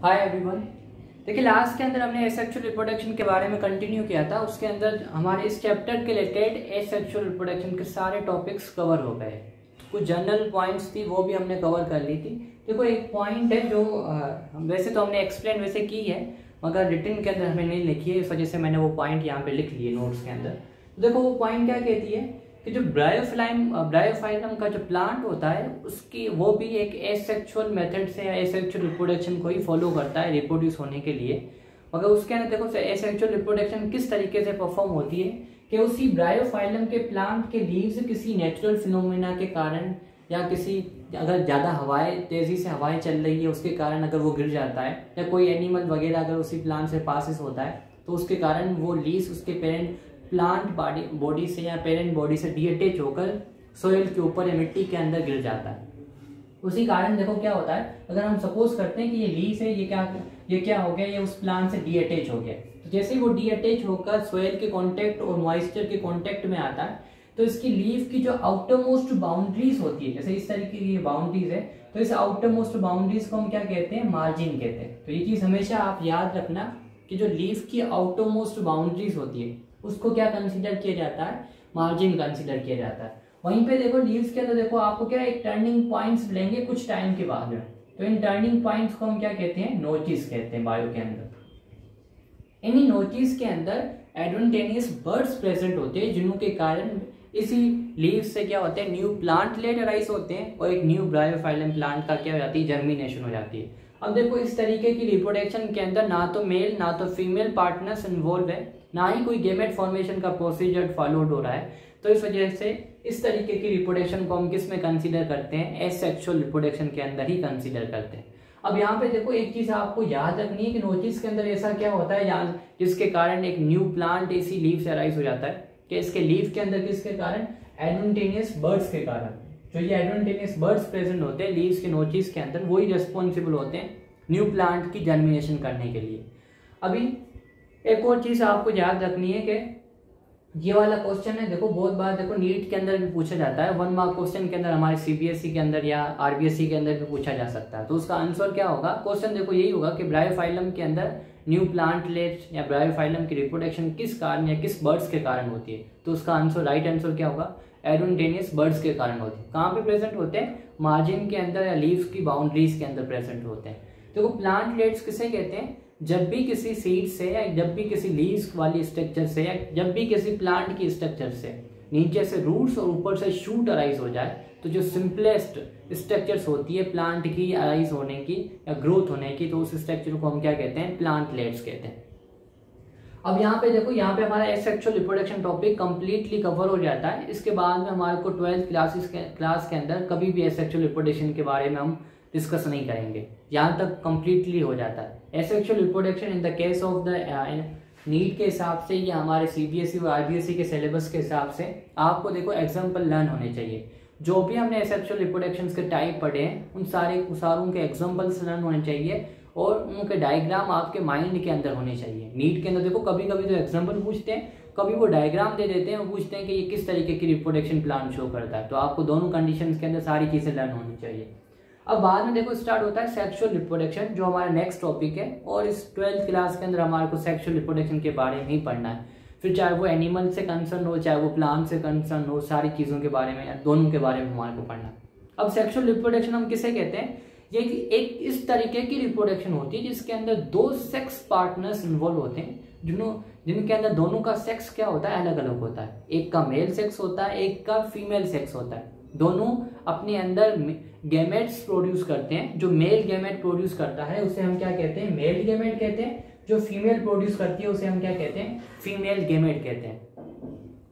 Hi everyone. देखिए last के अंदर हमने एसेक्सुअल रिप्रोडक्शन के बारे में कंटिन्यू किया था। उसके अंदर हमारे इस चैप्टर के रिलेटेड एसेक्सुअल रिप्रोडक्शन के सारे टॉपिक्स कवर हो गए। कुछ जनरल पॉइंट्स थी वो भी हमने कवर कर ली थी। देखो एक पॉइंट है जो वैसे तो हमने एक्सप्लेन वैसे की है मगर रिटन के अंदर हमें नहीं लिखी है, इस वजह से मैंने वो पॉइंट यहाँ पे लिख लिए नोट्स के अंदर। देखो वो पॉइंट क्या कहती है कि जो ब्रायोफाइलम का जो प्लांट होता है उसकी वो भी एक एसेक्सुअल मेथड से एसेक्सुअल रिप्रोडक्शन को ही फॉलो करता है रिप्रोड्यूस होने के लिए। मगर उसके अंदर देखो एसेक्सुअल रिप्रोडक्शन किस तरीके से परफॉर्म होती है कि उसी ब्रायोफाइलम के प्लांट के लीव्स किसी नेचुरल फिनोमिना के कारण या किसी अगर ज़्यादा हवाएं तेज़ी से हवाएं चल रही है उसके कारण अगर वो गिर जाता है या कोई एनिमल वगैरह अगर उसी प्लांट से पासिस होता है तो उसके कारण वो लीव्स उसके पेरेंट प्लांट बॉडी से या पेरेंट बॉडी से डीअटैच होकर सोइल के ऊपर या मिट्टी के अंदर गिर जाता है। उसी कारण देखो क्या होता है, अगर हम सपोज करते हैं कि ये लीव्स है ये क्या हो गया, ये उस प्लांट से डीअटैच हो गया। तो जैसे ही वो डीअटैच होकर सोइल के कांटेक्ट और मॉइस्चर के कांटेक्ट में आता है तो इसकी लीफ की जो आउटर मोस्ट बाउंड्रीज होती है, जैसे इस तरीके की ये बाउंड्रीज है, तो इस आउटर मोस्ट बाउंड्रीज को हम क्या कहते हैं, मार्जिन कहते हैं। तो ये चीज हमेशा आप याद रखना कि जो लीफ की आउटर मोस्ट बाउंड्रीज होती है उसको क्या कंसीडर किया जाता है, मार्जिन कंसीडर किया जाता है। वहीं पे देखो लीव्स के अंदर देखो आपको क्या एक टर्निंग पॉइंट्स मिलेंगे कुछ टाइम के बाद में, तो इन टर्निंग पॉइंट्स को हम क्या कहते हैं, नोचेस कहते हैं बायो के अंदर। इन्हीं नोचेस के अंदर एडवेंटेनियस बर्ड्स प्रेजेंट होते हैं जिनके कारण इसी लीव्स से क्या होते हैं, न्यू प्लांट लेट राइज होते हैं और एक न्यू ब्रायोफाइलम प्लांट का क्या हो जाती है, जर्मिनेशन हो जाती है। अब देखो इस तरीके की रिप्रोडक्शन के अंदर ना तो मेल ना तो फीमेल पार्टनर्स इन्वॉल्व है, ना ही कोई गेमेट फॉर्मेशन का प्रोसीजर फॉलोड हो रहा है। तो इस वजह से इस तरीके की रिप्रोडक्शन को हम किस में कंसीडर करते हैं, एसेक्सुअल रिप्रोडक्शन के अंदर ही कंसीडर करते हैं। अब यहाँ पे देखो एक चीज आपको याद रखनी है कि नोटिस के अंदर ऐसा क्या होता है यहाँ जिसके कारण एक न्यू प्लांट इसी लीव से राइज हो जाता है कि इसके लीव के अंदर किसके कारण, एडवेंटेनियस बर्ड्स के कारण। जो ये एडवेंटेनियस बर्ड्स प्रेजेंट होते हैं लीव्स के नोचिस के अंदर वही रिस्पॉन्सिबल होते हैं न्यू प्लांट की जर्मिनेशन करने के लिए। अभी एक और चीज आपको याद रखनी है कि ये वाला क्वेश्चन है देखो बहुत बार देखो नीट के अंदर भी पूछा जाता है, 1 मार्क क्वेश्चन के अंदर हमारे सीबीएसई के अंदर या आरबीएसई के अंदर भी पूछा जा सकता है। तो उसका आंसर क्या होगा, क्वेश्चन देखो यही होगा कि ब्रायोफाइलम के अंदर न्यू प्लांटलेट्स या ब्रायोफाइलम की रिप्रोडक्शन किस कारण या किस बर्ड्स के कारण होती है। तो उसका आंसर राइट आंसर क्या होगा, एडवेंटेनियस बर्ड्स के कारण होती है। कहाँ पे प्रेजेंट होते हैं, मार्जिन के अंदर या लीव्स की बाउंड्रीज के अंदर प्रेजेंट होते हैं। देखो प्लांटलेट्स किसे कहते हैं, जब भी किसी सीड से या जब भी किसी लीव्स वाली स्ट्रक्चर से या जब भी किसी प्लांट की स्ट्रक्चर से नीचे से रूट्स और ऊपर से शूट अराइज हो जाए तो जो सिंपलेस्ट स्ट्रक्चर्स होती है प्लांट की अराइज होने की या ग्रोथ होने की, तो उस स्ट्रक्चर को हम क्या कहते हैं, प्लांटलेट्स कहते हैं। अब यहाँ पे देखो यहाँ पे हमारा asexual reproduction topic completely cover हो जाता है। इसके बाद में हमारे को 12th क्लास के अंदर कभी भी एसेक्सुअल रिप्रोडक्शन के बारे में हम डिस्कस नहीं करेंगे, यहाँ तक कंप्लीटली हो जाता है। Asexual reproduction in the case of the NEET के हिसाब से या हमारे सीबीएसई और आरबीएसई के सिलेबस के हिसाब से आपको देखो एग्जाम्पल लर्न होने चाहिए। जो भी हमने एसेक्सुअल रिप्रोडक्शन के टाइप पढ़े हैं उन सारों के एग्जाम्पल्स लर्न होने चाहिए और उनके डायग्राम आपके माइंड के अंदर होने चाहिए। नीट के अंदर देखो कभी कभी तो एग्जाम्पल पूछते हैं, कभी वो डायग्राम दे देते हैं और पूछते हैं कि ये किस तरीके की रिप्रोडक्शन प्लान शो करता है। तो आपको दोनों कंडीशंस के अंदर सारी चीजें लर्न होनी चाहिए। अब बाद में देखो स्टार्ट होता है सेक्सुअल रिप्रोडक्शन जो हमारा नेक्स्ट टॉपिक है, और इस 12th क्लास के अंदर हमारे को सेक्सुअल रिप्रोडक्शन के बारे में ही पढ़ना है। फिर चाहे वो एनिमल से कंसर्न हो चाहे वो प्लांट से कंसर्न हो, सारी चीज़ों के बारे में या दोनों के बारे में हमारे को पढ़ना है। अब सेक्सुअल रिप्रोडक्शन हम किसे कहते हैं, ये एक इस तरीके की रिप्रोडक्शन होती है जिसके अंदर 2 सेक्स पार्टनर्स इन्वॉल्व होते हैं जिनके अंदर दोनों का सेक्स क्या होता है, अलग अलग होता है। एक का मेल सेक्स होता है, एक का फीमेल सेक्स होता है। दोनों अपने अंदर गैमेट्स प्रोड्यूस करते हैं। जो मेल गैमेट प्रोड्यूस करता है उसे हम क्या कहते हैं, मेल गैमेट कहते हैं। जो फीमेल प्रोड्यूस करती है उसे हम क्या कहते हैं, फीमेल गैमेट कहते हैं।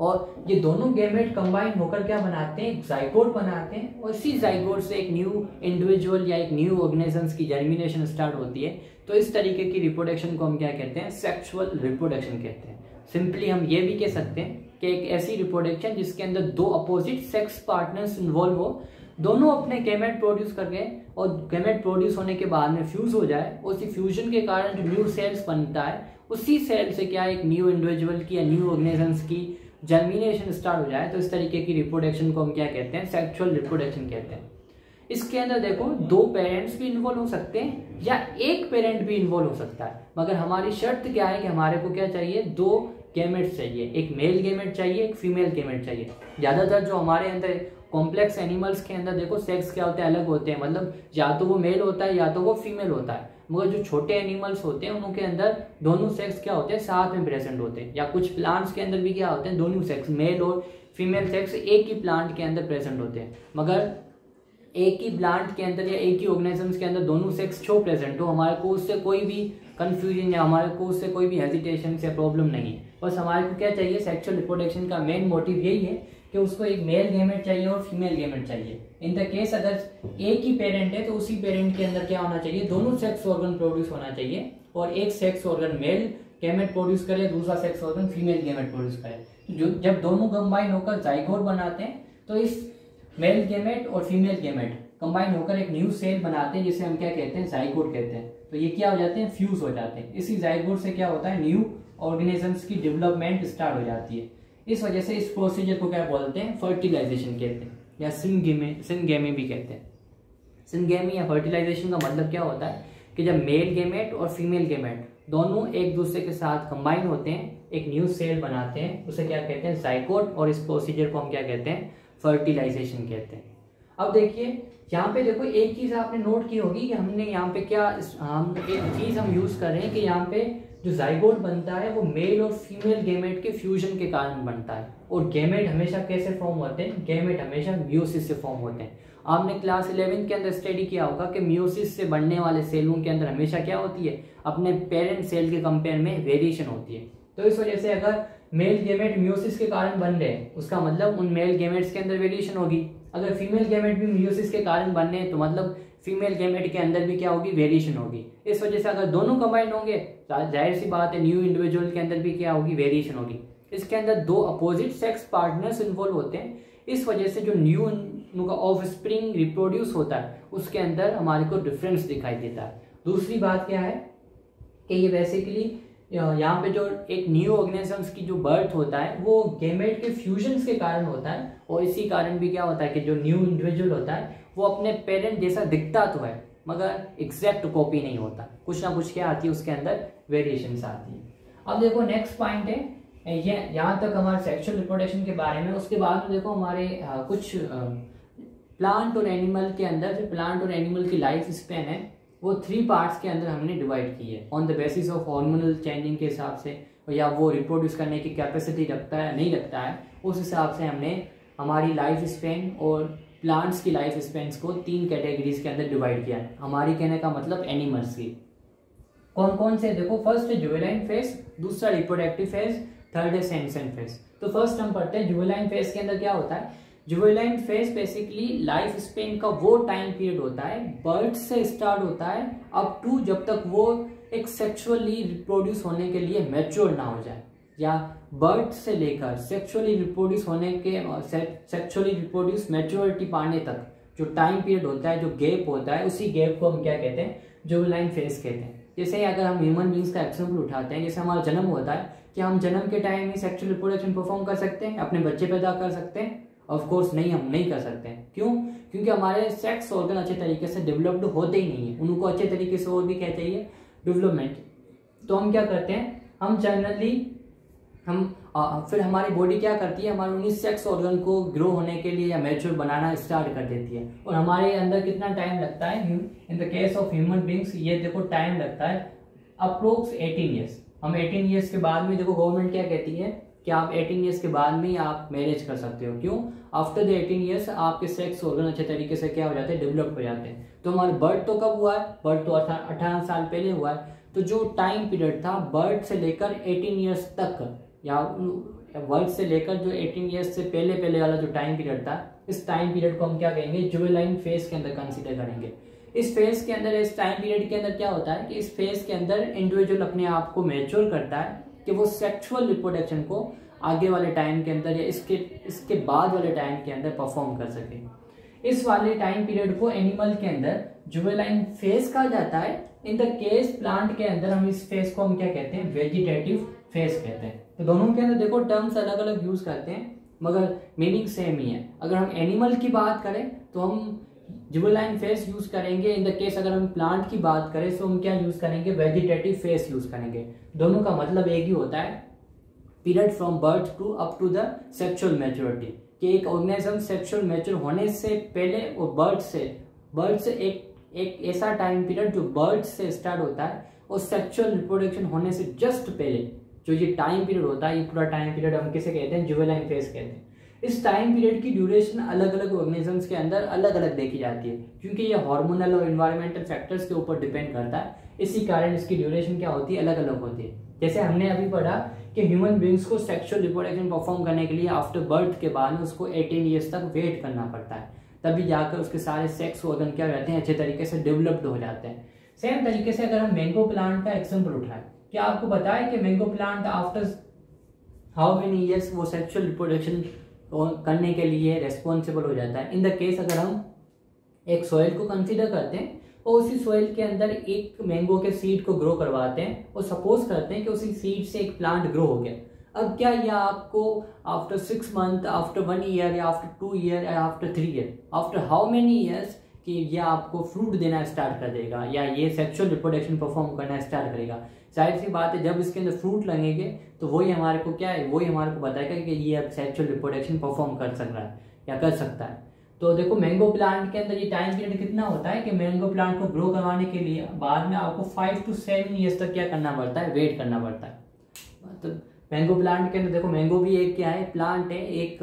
और ये दोनों गैमेट कंबाइन होकर क्या बनाते हैं, जाइगोट बनाते हैं, और इसी जाइगोट से एक न्यू इंडिविजुअल या एक न्यू ऑर्गेनिजम्स की जर्मिनेशन स्टार्ट होती है। तो इस तरीके की रिप्रोडक्शन को हम क्या कहते हैं, सेक्सुअल रिप्रोडक्शन कहते हैं। सिंपली हम ये भी कह सकते हैं कि एक ऐसी रिप्रोडक्शन जिसके अंदर 2 अपोजिट सेक्स पार्टनर्स इन्वॉल्व हो, दोनों अपने गैमेट प्रोड्यूस करके और गैमेट प्रोड्यूस होने के बाद में फ्यूज हो जाए, उसी फ्यूजन के कारण जो न्यू सेल्स बनता है उसी सेल से क्या एक न्यू इंडिविजुअल की या न्यू ऑर्गेनिजम्स की जर्मिनेशन स्टार्ट हो जाए। तो इस तरीके की रिप्रोडक्शन को हम क्या कहते हैं, सेक्सुअल रिप्रोडक्शन कहते हैं। इसके अंदर देखो 2 पेरेंट्स भी इन्वॉल्व हो सकते हैं या एक पेरेंट भी इन्वॉल्व हो सकता है, मगर हमारी शर्त क्या है कि हमारे को क्या चाहिए, 2 गैमेट्स चाहिए, एक मेल गैमेट चाहिए, एक फीमेल गैमेट चाहिए। ज्यादातर जो हमारे अंदर कॉम्प्लेक्स एनिमल्स के अंदर देखो सेक्स क्या होते हैं, अलग होते हैं, मतलब या तो वो मेल होता है या तो वो फीमेल होता है, मगर जो छोटे एनिमल्स होते हैं उनके अंदर दोनों सेक्स क्या होते हैं, साथ में प्रेजेंट होते हैं। या कुछ प्लांट्स के अंदर भी क्या होते हैं, दोनों सेक्स मेल और फीमेल सेक्स एक ही प्लांट के अंदर प्रेजेंट होते हैं। मगर एक ही प्लांट के अंदर या एक ही ऑर्गेनिजम्स के अंदर दोनों सेक्स छो प्रेजेंट हो, हमारे को उससे कोई भी कंफ्यूजन या हमारे को उससे कोई भी हेजिटेशन या प्रॉब्लम नहीं है। बस हमारे को क्या चाहिए, सेक्सुअल रिप्रोडक्शन का मेन मोटिव यही है कि उसको एक मेल गैमेट चाहिए और फीमेल गैमेट चाहिए। इन द केस अगर एक ही पेरेंट है तो उसी पेरेंट के अंदर क्या होना चाहिए, दोनों सेक्स ऑर्गन प्रोड्यूस होना चाहिए, और एक sex organ male gamete produce करे, दूसरा sex organ female gamete produce करे। जो जब दोनों कंबाइन होकर जाइगोट बनाते हैं तो इस मेल गैमेट और फीमेल गैमेट कंबाइन होकर एक न्यू सेल बनाते हैं, जिसे हम क्या कहते हैं, जाइगोट कहते हैं। तो ये क्या हो जाते हैं, फ्यूज हो जाते हैं। इसी जाइगोट से क्या होता है, न्यू ऑर्गेनिजम्स की डेवलपमेंट स्टार्ट हो जाती है। इस वजह से इस प्रोसीजर को क्या बोलते हैं, फर्टिलाइजेशन कहते हैं, या सिनगेमी भी कहते हैं। सिनगेमी या फर्टिलाइजेशन का मतलब क्या होता है कि जब मेल गैमेट और फीमेल गैमेट दोनों एक दूसरे के साथ कंबाइन होते हैं, एक न्यू सेल बनाते हैं, उसे क्या कहते हैं, जाइगोट, और इस प्रोसीजर को हम क्या कहते हैं, फर्टिलाइजेशन कहते हैं। अब देखिए यहाँ पे देखो एक चीज आपने नोट की होगी कि हमने यहाँ पे क्या हम एक चीज हम यूज कर रहे हैं कि यहाँ पे जो जाइगोट बनता है वो मेल और फीमेल गैमेट के फ्यूजन के कारण बनता है। और गैमेट हमेशा कैसे फॉर्म होते हैं, गैमेट हमेशा मियोसिस से फॉर्म होते हैं। आपने क्लास 11 के अंदर स्टडी किया होगा कि मियोसिस से बनने वाले सेलों के अंदर हमेशा क्या होती है, अपने पेरेंट सेल के कंपेयर में वेरिएशन होती है। तो इस वजह से अगर मेल गैमेट मियोसिस के कारण बन रहे हैं, उसका मतलब उन मेल गैमेट्स के अंदर वेरिएशन होगी। अगर फीमेल गैमेट भी मियोसिस के कारण बनने हैं तो मतलब फीमेल गैमेट के अंदर भी क्या होगी, वेरिएशन होगी। इस वजह से अगर दोनों कंबाइन होंगे जाहिर सी बात है न्यू इंडिविजुअल के अंदर भी क्या होगी, वेरिएशन होगी। इसके अंदर 2 अपोजिट सेक्स पार्टनर्स इन्वॉल्व होते हैं। इस वजह से जो न्यू उनका ऑफ स्प्रिंग रिप्रोड्यूस होता है उसके अंदर हमारे को डिफरेंस दिखाई देता है। दूसरी बात क्या है कि ये बेसिकली यहाँ पे जो एक न्यू ऑर्गेनिजम्स की जो बर्थ होता है वो गैमेट के फ्यूजन्स के कारण होता है, और इसी कारण भी क्या होता है कि जो न्यू इंडिविजुअल होता है वो अपने पेरेंट जैसा दिखता तो है मगर एग्जैक्ट कॉपी नहीं होता, कुछ ना कुछ क्या आती है उसके अंदर वेरिएशंस आती है। अब देखो नेक्स्ट पॉइंट है, ये यहाँ तक हमारे सेक्सुअल रिप्रोडक्शन के बारे में। उसके बाद में देखो हमारे कुछ प्लांट और एनिमल के अंदर जो प्लांट और एनिमल की लाइफ स्पेन है वो 3 पार्ट्स के अंदर हमने डिवाइड की है on the basis of hormonal changing के हिसाब से, या वो रिप्रोड्यूस करने की कैपेसिटी रखता है नहीं रखता है, उस हिसाब से हमने हमारी लाइफ स्पेन और प्लांट्स की लाइफ स्पेन्स को 3 कैटेगरीज के अंदर डिवाइड किया है। हमारी कहने का मतलब एनिमल्स की कौन कौन से, देखो फर्स्ट है जुवेनाइन फेज, दूसरा रिप्रोडक्टिव फेज, थर्ड है सेंसेंट फेज। तो फर्स्ट हम पढ़ते हैं जुवेनाइन फेज के अंदर क्या होता है। जुवेनाइन फेज बेसिकली लाइफ स्पेन का वो टाइम पीरियड होता है, बर्थ से स्टार्ट होता है अप टू जब तक वो एक सेक्सुअली रिप्रोड्यूस होने के लिए मैच्योर ना हो जाए, या बर्थ से लेकर सेक्सुअली रिप्रोड्यूस होने के सेक्सुअली रिप्रोड्यूस मैच्योरिटी पाने तक जो टाइम पीरियड होता है, जो गैप होता है, उसी गैप को हम क्या कहते हैं, जुवेनाइन फेज कहते हैं। जैसे अगर हम ह्यूमन बींग्स का एग्जांपल उठाते हैं, जैसे हमारा जन्म होता है, क्या हम जन्म के टाइम ही सेक्सुअल रिप्रोडक्शन परफॉर्म कर सकते हैं, अपने बच्चे पैदा कर सकते हैं? ऑफ कोर्स नहीं, हम नहीं कर सकते हैं। क्यों? क्योंकि हमारे सेक्स ऑर्गन अच्छे तरीके से डेवलप्ड होते ही नहीं है, उनको अच्छे तरीके से और भी क्या चाहिए, डेवलपमेंट। तो हम क्या करते हैं, हम जनरली फिर हमारी बॉडी क्या करती है, हमारे उन्हीं सेक्स ऑर्गन को ग्रो होने के लिए या मैच्योर बनाना स्टार्ट कर देती है। और हमारे अंदर कितना टाइम लगता है, इन the case of human beings ये देखो टाइम लगता है अप्रोक्स 18 ईयर्स। हम 18 ईयर्स के बाद में, देखो गवर्नमेंट क्या कहती है कि आप 18 ईयर्स के बाद में आप मैरिज कर सकते हो। क्यों? आफ्टर द 18 ईयर्स आपके सेक्स ऑर्गन अच्छे तरीके से क्या हो जाते हैं, डेवलप हो जाते हैं। तो हमारा बर्थ तो कब हुआ है, बर्थ तो 18 साल पहले हुआ है। तो जो टाइम पीरियड था बर्थ से लेकर 18 ईयर्स तक, या बर्थ से लेकर जो 18 ईयर्स से पहले वाला जो टाइम पीरियड था, इस टाइम पीरियड को हम क्या कहेंगे, जुवेनाइन फेज के अंदर कंसीडर करेंगे। इस फेज के अंदर, इस टाइम पीरियड के अंदर क्या होता है कि इस फेज के अंदर इंडिविजुअल अपने आप को मैच्योर करता है कि वो सेक्सुअल रिप्रोडक्शन को आगे वाले टाइम के अंदर या इसके बाद वाले टाइम के अंदर परफॉर्म कर सके। इस वाले टाइम पीरियड को एनिमल के अंदर जुवेनाइन फेज कहा जाता है। इन द केस प्लांट के अंदर हम इस फेज को हम क्या कहते हैं, वेजिटेटिव फेज कहते हैं। तो दोनों के अंदर देखो टर्म्स अलग अलग यूज करते हैं मगर मीनिंग सेम ही है। अगर हम एनिमल की बात करें तो हम जुवेनाइल फेज यूज करेंगे इन द केस अगर हम प्लांट की बात करें तो हम क्या यूज करेंगे, वेजिटेटिव फेज यूज करेंगे। दोनों का मतलब एक ही होता है, period from birth to up to the sexual maturity, कि एक ऑर्गेनिज्म सेक्सुअल मैच्योर होने से पहले और बर्थ से एक ऐसा टाइम पीरियड जो बर्थ से स्टार्ट होता है और सेक्सुअल रिप्रोडक्शन होने से जस्ट पहले जो ये टाइम पीरियड होता है, ये पूरा टाइम पीरियड हम किसे कहते हैं, जुवेनाइल फेज कहते हैं। इस टाइम पीरियड की ड्यूरेशन अलग अलग ऑर्गेनिजम्स के अंदर अलग अलग देखी जाती है, क्योंकि ये हार्मोनल और एनवायरमेंटल फैक्टर्स के ऊपर डिपेंड करता है। इसी कारण इसकी ड्यूरेशन क्या होती है, अलग अलग होती है। जैसे हमने अभी पढ़ा कि ह्यूमन बींग्स को सेक्सुअल रिप्रोडक्शन परफॉर्म करने के लिए आफ्टर बर्थ के बाद उसको 18 ईयर्स तक वेट करना पड़ता है, तभी जाकर उसके सारे सेक्स ऑर्गन क्या हो जाते हैं, अच्छे तरीके से डेवलप्ड हो जाते हैं। सेम तरीके से अगर हम मैंगो प्लांट का एग्जाम्पल उठाएं, क्या आपको पता है कि mango plant after how many years वो सेक्सुअल रिप्रोडक्शन करने के लिए रेस्पॉन्सिबल हो जाता है। इन द केस अगर हम एक सॉइल को कंसीडर करते हैं और उसी सॉइल के अंदर एक मैंगो के सीड को ग्रो करवाते हैं और सपोज करते हैं कि उसी सीड से एक प्लांट ग्रो हो गया। अब क्या यह आपको आफ्टर 6 मंथ, आफ्टर 1 ईयर या आफ्टर 2 ईयर या after 3 year, after how many years कि यह आपको फ्रूट देना स्टार्ट कर देगा या ये सेक्सुअल रिप्रोडक्शन परफॉर्म करना स्टार्ट करेगा। जाहिर सी बात है, जब इसके अंदर फ्रूट लगेंगे तो वही हमारे को क्या है, वही हमारे को बताएगा कि ये अब सेक्सुअल रिप्रोडक्शन परफॉर्म कर सक रहा है या कर सकता है। तो देखो मैंगो प्लांट के अंदर ये टाइम पीरियड कितना होता है कि मैंगो प्लांट को ग्रो करवाने के लिए बाद में आपको 5 to 7 ईयर्स तक क्या करना पड़ता है, वेट करना पड़ता है। तो मैंगो प्लांट के अंदर देखो मैंगो भी एक क्या है, प्लांट है, एक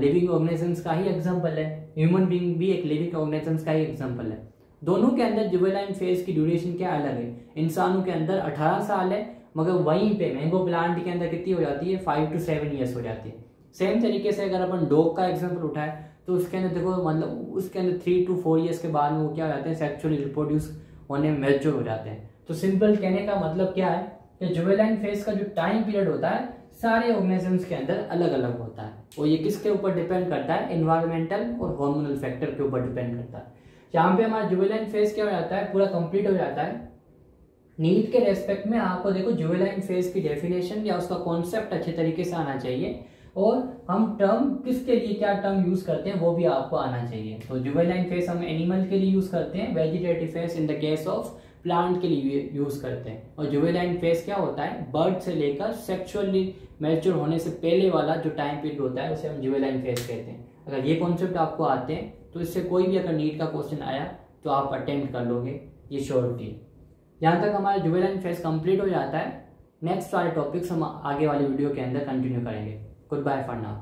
लिविंग ऑर्गेनिजम्स का ही एग्जाम्पल है। ह्यूमन बीइंग भी एक लिविंग ऑर्गेनिजम्स का ही एग्जाम्पल है। दोनों के अंदर जुवेनाइल फेज की ड्यूरेशन क्या अलग है, इंसानों के अंदर 18 साल है, मगर वहीं पे मैंगो प्लांट के अंदर कितनी हो जाती है, 5 to 7 ईयर्स हो जाती है। सेम तरीके से अगर अपन डॉग का एग्जाम्पल उठाए तो उसके अंदर देखो मतलब उसके अंदर 3 to 4 ईयर्स के बाद में वो क्या हो जाते हैं, सेक्सुअली रिप्रोड्यूस होने में मैच्योर हो जाते हैं। तो सिंपल कहने का मतलब क्या है कि जुवेनाइल फेज का जो टाइम पीरियड होता है सारे ऑर्गेनिजम्स के अंदर अलग अलग होता है और ये किसके ऊपर डिपेंड करता है, एनवायरमेंटल और हार्मोनल फैक्टर के ऊपर डिपेंड करता है। यहाँ पे हमारा जुवेनाइल फेज क्या हो जाता है, पूरा कंप्लीट हो जाता है। नीट के रेस्पेक्ट में आपको देखो जुवेनाइल फेज की डेफिनेशन या उसका कॉन्सेप्ट अच्छे तरीके से आना चाहिए और हम टर्म किसके लिए क्या टर्म यूज करते हैं वो भी आपको आना चाहिए। तो जुवेनाइल फेज हम एनिमल के लिए यूज करते हैं, vegetative phase in the case of plant के लिए यूज करते हैं। और जुवेनाइल फेज क्या होता है, बर्थ से लेकर सेक्सुअली मैच्योर होने से पहले वाला जो टाइम पीरियड होता है उसे हम जुवेनाइल फेज कहते हैं। अगर ये कॉन्सेप्ट आपको आते हैं तो इससे कोई भी अगर नीट का क्वेश्चन आया तो आप अटेम्प्ट कर लोगे, ये श्योरिटी। यहाँ तक हमारा जुवेनाइल फेज कंप्लीट हो जाता है। नेक्स्ट वाले टॉपिक्स हम आगे वाले वीडियो के अंदर कंटिन्यू करेंगे। Good bye for now.